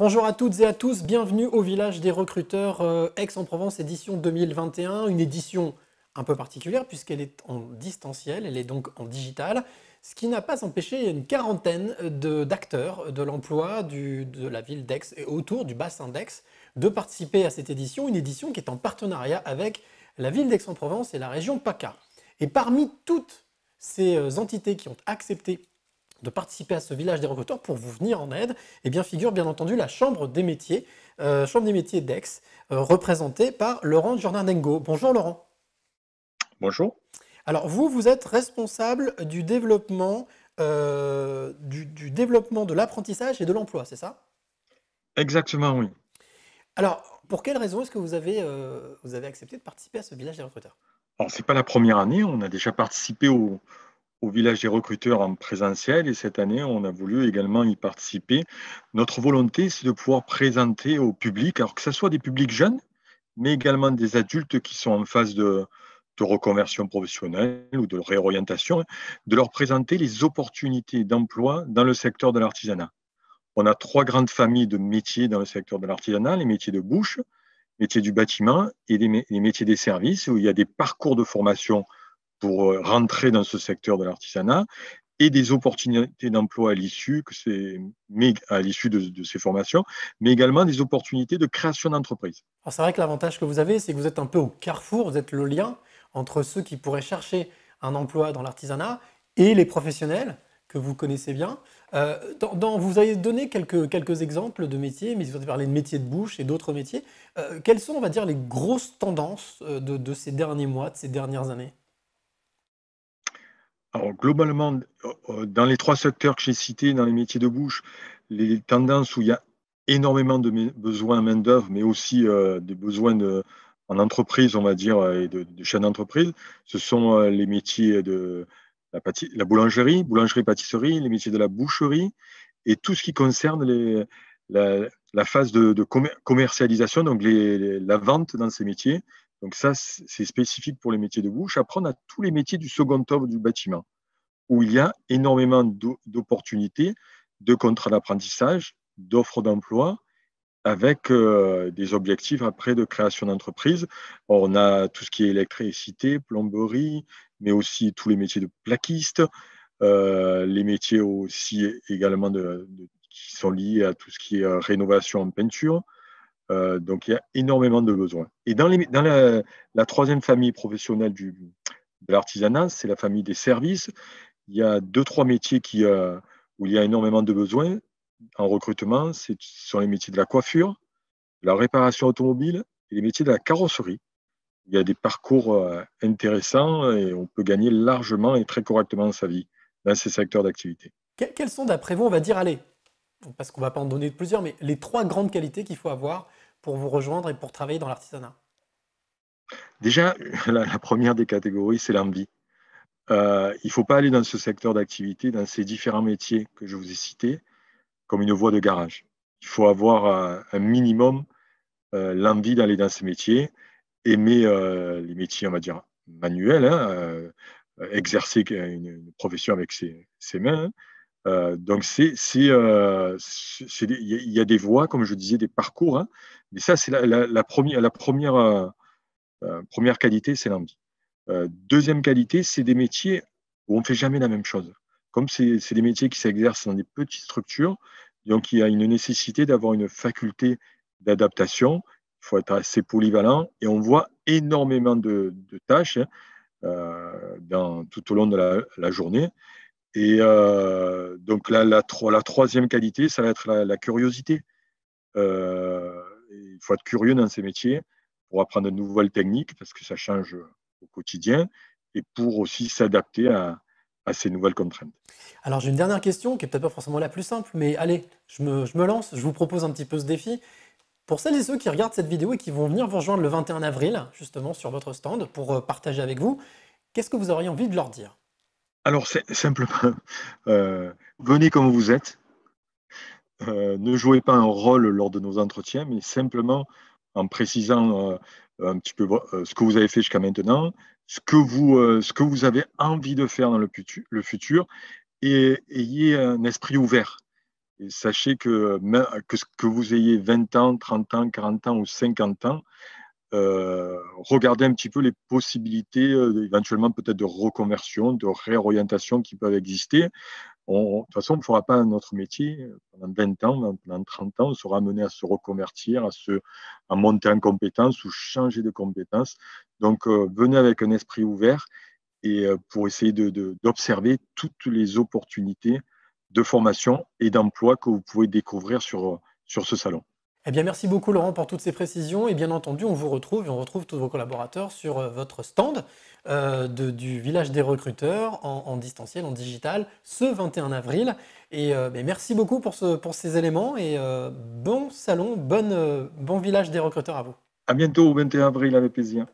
Bonjour à toutes et à tous, bienvenue au village des recruteurs Aix-en-Provence édition 2021, une édition un peu particulière puisqu'elle est en distanciel, elle est donc en digital, ce qui n'a pas empêché une quarantaine d'acteurs de l'emploi de la ville d'Aix et autour du bassin d'Aix de participer à cette édition, une édition qui est en partenariat avec la ville d'Aix-en-Provence et la région PACA. Et parmi toutes ces entités qui ont accepté de participer à ce village des recruteurs pour vous venir en aide, eh bien figure bien entendu la Chambre des métiers d'Aix, représentée par Laurent Jordan-Dengo. Bonjour Laurent. Bonjour. Alors vous êtes responsable du développement de l'apprentissage et de l'emploi, c'est ça? Exactement, oui. Alors, pour quelle raison est-ce que vous avez accepté de participer à ce village des recruteurs? Alors, c'est pas la première année, on a déjà participé au village des recruteurs en présentiel et cette année, on a voulu également y participer. Notre volonté, c'est de pouvoir présenter au public, alors que ce soit des publics jeunes, mais également des adultes qui sont en phase de reconversion professionnelle ou de réorientation, de leur présenter les opportunités d'emploi dans le secteur de l'artisanat. On a trois grandes familles de métiers dans le secteur de l'artisanat, les métiers de bouche, métiers du bâtiment et les métiers des services, où il y a des parcours de formation pour rentrer dans ce secteur de l'artisanat et des opportunités d'emploi à l'issue, à l'issue de ces formations, mais également des opportunités de création d'entreprise. Alors c'est vrai que l'avantage que vous avez, c'est que vous êtes un peu au carrefour, vous êtes le lien entre ceux qui pourraient chercher un emploi dans l'artisanat et les professionnels que vous connaissez bien. Vous avez donné quelques exemples de métiers, mais vous avez parlé de métiers de bouche et d'autres métiers. Quelles sont, on va dire, les grosses tendances de ces derniers mois, de ces dernières années? Alors, globalement, dans les trois secteurs que j'ai cités, dans les métiers de bouche, les tendances où il y a énormément de besoins en main-d'œuvre, mais aussi des besoins en entreprise, on va dire, et de chaîne d'entreprise, ce sont les métiers de la boulangerie, boulangerie-pâtisserie, les métiers de la boucherie et tout ce qui concerne la phase de commercialisation, donc la vente dans ces métiers. Donc ça, c'est spécifique pour les métiers de bouche. Après, on a tous les métiers du second œuvre du bâtiment où il y a énormément d'opportunités, de contrats d'apprentissage, d'offres d'emploi, avec des objectifs après de création d'entreprise. On a tout ce qui est électricité, plomberie, mais aussi tous les métiers de plaquistes, les métiers aussi également qui sont liés à tout ce qui est rénovation en peinture. Donc il y a énormément de besoins. Et dans la troisième famille professionnelle de l'artisanat, c'est la famille des services. Il y a deux, trois métiers où il y a énormément de besoins en recrutement. Ce sont les métiers de la coiffure, de la réparation automobile et les métiers de la carrosserie. Il y a des parcours intéressants et on peut gagner largement et très correctement sa vie dans ces secteurs d'activité. Quelles sont, d'après vous, on va dire, allez, parce qu'on ne va pas en donner plusieurs, mais les trois grandes qualités qu'il faut avoir pour vous rejoindre et pour travailler dans l'artisanat? Déjà, la première des catégories, c'est l'envie. Il ne faut pas aller dans ce secteur d'activité, dans ces différents métiers que je vous ai cités, comme une voie de garage. Il faut avoir un minimum l'envie d'aller dans ces métiers, aimer les métiers, on va dire, manuels, hein, exercer une profession avec ses mains. Hein. Donc, il y a des voies, comme je disais, des parcours, hein, mais ça, c'est la première qualité, c'est l'envie. Deuxième qualité, c'est des métiers où on ne fait jamais la même chose. Comme c'est des métiers qui s'exercent dans des petites structures, donc il y a une nécessité d'avoir une faculté d'adaptation. Il faut être assez polyvalent et on voit énormément de tâches hein, tout au long de la journée. Et donc la troisième qualité, ça va être la curiosité. Il faut être curieux dans ces métiers pour apprendre de nouvelles techniques parce que ça change au quotidien et pour aussi s'adapter à ces nouvelles contraintes. Alors j'ai une dernière question qui est peut-être pas forcément la plus simple, mais allez, je me lance, je vous propose un petit peu ce défi. Pour celles et ceux qui regardent cette vidéo et qui vont venir vous rejoindre le 21 avril, justement sur votre stand, pour partager avec vous, qu'est-ce que vous auriez envie de leur dire? Alors, c'est simplement, venez comme vous êtes. Ne jouez pas un rôle lors de nos entretiens, mais simplement en précisant un petit peu ce que vous avez fait jusqu'à maintenant, ce que vous avez envie de faire dans le futur et ayez un esprit ouvert. Et sachez que vous ayez 20 ans, 30 ans, 40 ans ou 50 ans, regardez un petit peu les possibilités, éventuellement peut-être de reconversion, de réorientation qui peuvent exister. De toute façon, on ne fera pas notre métier pendant 20 ans, pendant 30 ans, on sera amené à se reconvertir, à monter en compétences ou changer de compétences. Donc, venez avec un esprit ouvert et pour essayer d'observer toutes les opportunités de formation et d'emploi que vous pouvez découvrir sur ce salon. Eh bien, merci beaucoup Laurent pour toutes ces précisions et bien entendu, on vous retrouve et on retrouve tous vos collaborateurs sur votre stand du village des recruteurs en distanciel, en digital, ce 21 avril. Et ben, merci beaucoup pour ces éléments et bon salon, bon village des recruteurs à vous. À bientôt au 21 avril avec plaisir.